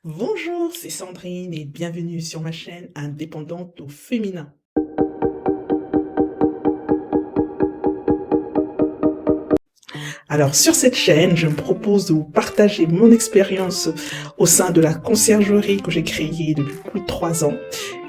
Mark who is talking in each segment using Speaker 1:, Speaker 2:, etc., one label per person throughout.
Speaker 1: Bonjour, c'est Sandrine et bienvenue sur ma chaîne indépendante au féminin. Alors sur cette chaîne, je me propose de vous partager mon expérience au sein de la conciergerie que j'ai créée depuis plus de 3 ans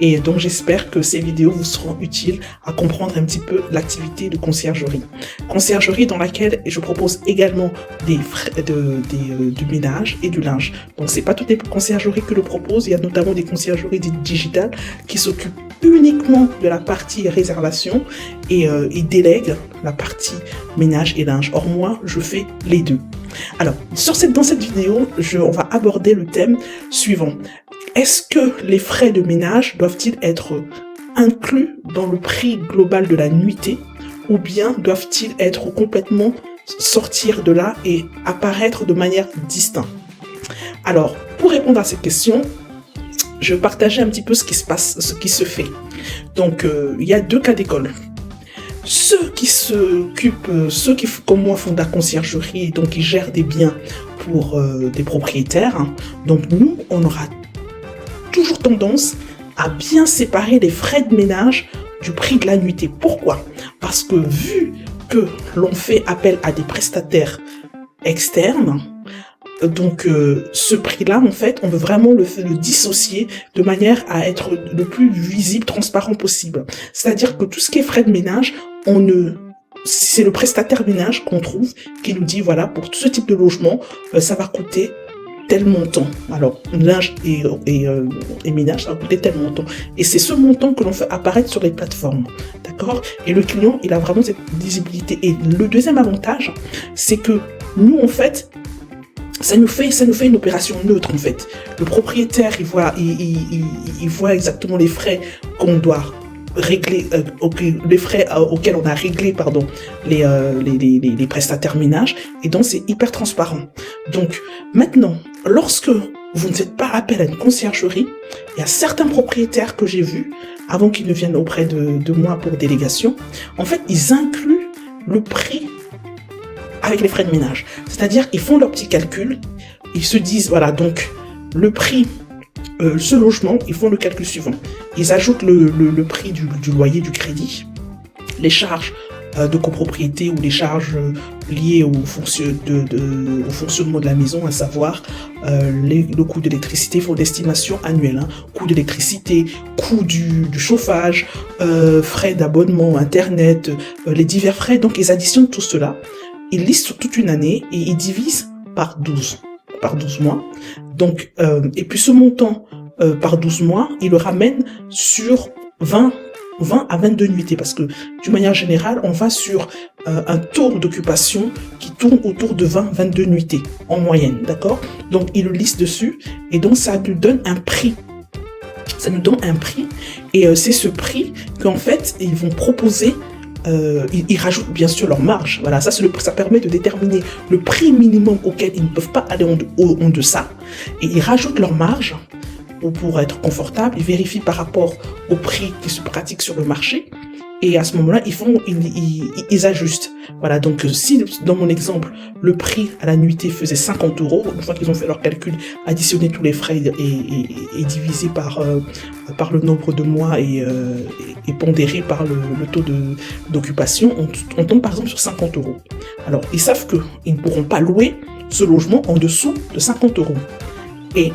Speaker 1: et donc j'espère que ces vidéos vous seront utiles à comprendre un petit peu l'activité de conciergerie. Conciergerie dans laquelle je propose également des frais du ménage et du linge. Donc c'est pas toutes les conciergeries que je propose, il y a notamment des conciergeries dites digitales qui s'occupent uniquement de la partie réservation et délèguent la partie ménage et linge. Or moi, je fais les deux. Alors, dans cette vidéo, on va aborder le thème suivant. Est-ce que les frais de ménage doivent-ils être inclus dans le prix global de la nuitée ou bien doivent-ils être complètement sortir de là et apparaître de manière distincte? Alors, pour répondre à cette question, je vais partager un petit peu ce qui se passe, ce qui se fait. Donc, il y a deux cas d'école. Ceux qui comme moi font de la conciergerie, donc qui gèrent des biens pour des propriétaires, hein. Donc nous, on aura toujours tendance à bien séparer les frais de ménage du prix de la nuitée. Pourquoi? Parce que vu que l'on fait appel à des prestataires externes, donc ce prix-là, en fait, on veut vraiment le dissocier de manière à être le plus visible, transparent possible. C'est-à-dire que tout ce qui est frais de ménage, c'est le prestataire ménage qu'on trouve qui nous dit, voilà, pour ce type de logement, ça va coûter tel montant. Alors, linge et ménage, ça va coûter tel montant. Et c'est ce montant que l'on fait apparaître sur les plateformes. D'accord? Et le client, il a vraiment cette visibilité. Et le deuxième avantage, c'est que nous, en fait, ça nous fait une opération neutre en fait. Le propriétaire, il voit exactement les frais qu'on doit régler, les frais auxquels on a réglé, pardon, les prestataires ménages, et donc c'est hyper transparent. Donc maintenant, lorsque vous ne faites pas appel à une conciergerie, il y a certains propriétaires que j'ai vus, avant qu'ils ne viennent auprès de moi pour délégation, en fait, ils incluent le prix avec les frais de ménage. C'est-à-dire, ils font leur petit calcul, ils se disent, voilà, donc, le prix, ce logement, ils font le calcul suivant. Ils ajoutent le prix du loyer, du crédit, les charges de copropriété ou les charges liées au fonctionnement de la maison, à savoir le coût d'électricité, il faut l'estimation annuelle, hein, coût d'électricité, coût du chauffage, frais d'abonnement, internet, les divers frais, donc ils additionnent tout cela. Ils listent sur toute une année et ils divisent par 12 mois. Donc, et puis ce montant par 12 mois, ils le ramènent sur 20 à 22 nuitées parce que d'une manière générale, on va sur un taux d'occupation qui tourne autour de 20-22 nuitées en moyenne, d'accord? Donc, ils le listent dessus et donc ça nous donne un prix. Ça nous donne un prix et c'est ce prix qu'en fait, ils vont proposer. Ils rajoutent bien sûr leur marge. Voilà, ça permet de déterminer le prix minimum auquel ils ne peuvent pas aller en deçà. Et ils rajoutent leur marge pour être confortable. Ils vérifient par rapport au prix qui se pratique sur le marché. Et à ce moment-là, ils ajustent. Voilà, donc si dans mon exemple, le prix à la nuitée faisait 50 €, une fois qu'ils ont fait leur calcul, additionner tous les frais et divisé par le nombre de mois et pondéré par le taux d'occupation, on tombe par exemple sur 50 €. Alors, ils savent qu'ils ne pourront pas louer ce logement en dessous de 50 €. Et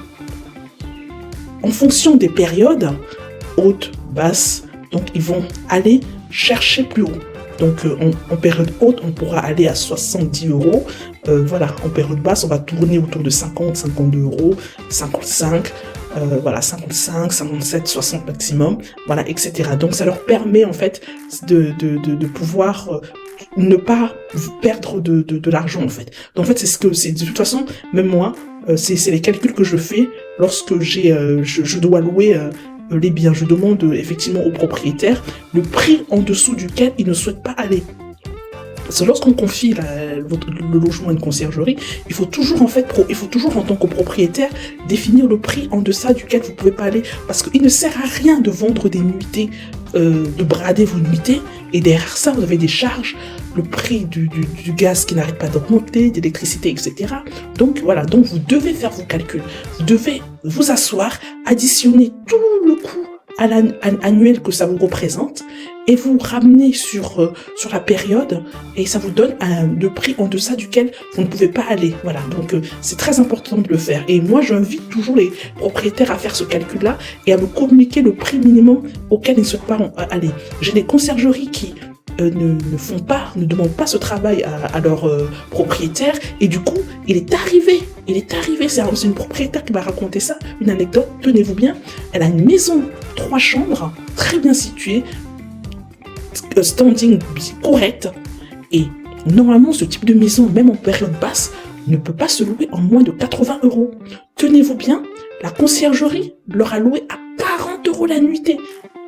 Speaker 1: en fonction des périodes, hautes, basses, donc ils vont aller chercher plus haut. Donc en période haute, on pourra aller à 70 €. Voilà, en période basse, on va tourner autour de 50, 52 €, 55, voilà, 55, 57, 60 maximum, voilà, etc. Donc ça leur permet en fait de pouvoir ne pas perdre de l'argent en fait. Donc en fait, c'est de toute façon, même moi, c'est les calculs que je fais lorsque je dois louer les biens. Je demande effectivement au propriétaire le prix en dessous duquel il ne souhaite pas aller. Parce que lorsqu'on confie le logement à une conciergerie, il faut toujours en tant que propriétaire définir le prix en deçà duquel vous ne pouvez pas aller. Parce qu'il ne sert à rien de vendre des nuitées, de brader vos nuitées, et derrière ça vous avez des charges le prix du gaz qui n'arrête pas d'augmenter, d'électricité, etc. Donc voilà, donc vous devez faire vos calculs. Vous devez vous asseoir, additionner tout le coût annuel que ça vous représente et vous ramenez sur la période et ça vous donne le prix en deçà duquel vous ne pouvez pas aller. Voilà, donc c'est très important de le faire. Et moi, j'invite toujours les propriétaires à faire ce calcul-là et à me communiquer le prix minimum auquel ils ne souhaitent pas aller. J'ai des conciergeries qui ne demandent pas ce travail à leurs propriétaires et du coup, il est arrivé, c'est une propriétaire qui m'a raconté ça, une anecdote, tenez-vous bien, elle a une maison, 3 chambres, très bien située, standing correct, et normalement ce type de maison, même en période basse, ne peut pas se louer en moins de 80 €. Tenez-vous bien, la conciergerie leur a loué à 40 € la nuitée.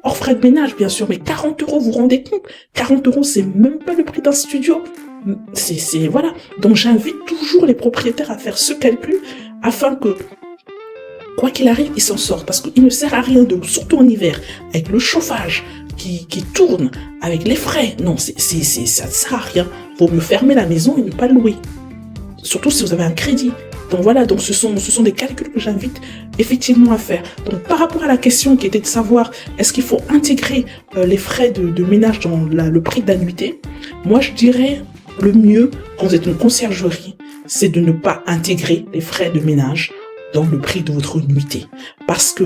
Speaker 1: Hors frais de ménage, bien sûr, mais 40 €, vous vous rendez compte? 40 €, c'est même pas le prix d'un studio. Voilà. Donc, j'invite toujours les propriétaires à faire ce calcul afin que, quoi qu'il arrive, ils s'en sortent. Parce qu'il ne sert à rien surtout en hiver, avec le chauffage qui tourne, avec les frais. Non, ça ne sert à rien. Vaut mieux fermer la maison et ne pas louer. Surtout si vous avez un crédit. Donc voilà, donc ce sont des calculs que j'invite effectivement à faire. Donc par rapport à la question qui était de savoir est-ce qu'il faut intégrer les frais de ménage dans le prix de la nuitée, moi je dirais le mieux quand vous êtes une conciergerie, c'est de ne pas intégrer les frais de ménage dans le prix de votre nuitée. Parce que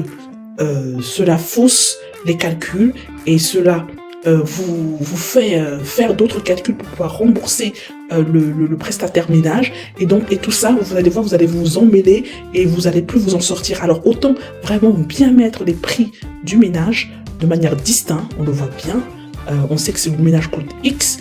Speaker 1: cela fausse les calculs et cela vous fait faire d'autres calculs pour pouvoir rembourser le prestataire ménage et tout ça, vous allez voir, vous allez vous emmêler et vous allez plus vous en sortir. Alors autant vraiment bien mettre les prix du ménage de manière distincte, on le voit bien, on sait que si le ménage coûte X,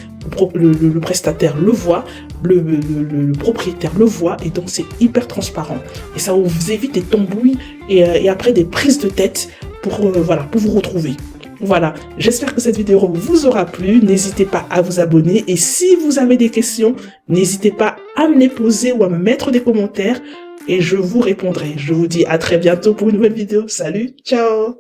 Speaker 1: le prestataire le voit, le propriétaire le voit et donc c'est hyper transparent et ça vous évite des tambouilles et après des prises de tête pour vous retrouver. Voilà, j'espère que cette vidéo vous aura plu, n'hésitez pas à vous abonner et si vous avez des questions, n'hésitez pas à me les poser ou à me mettre des commentaires et je vous répondrai. Je vous dis à très bientôt pour une nouvelle vidéo. Salut, ciao!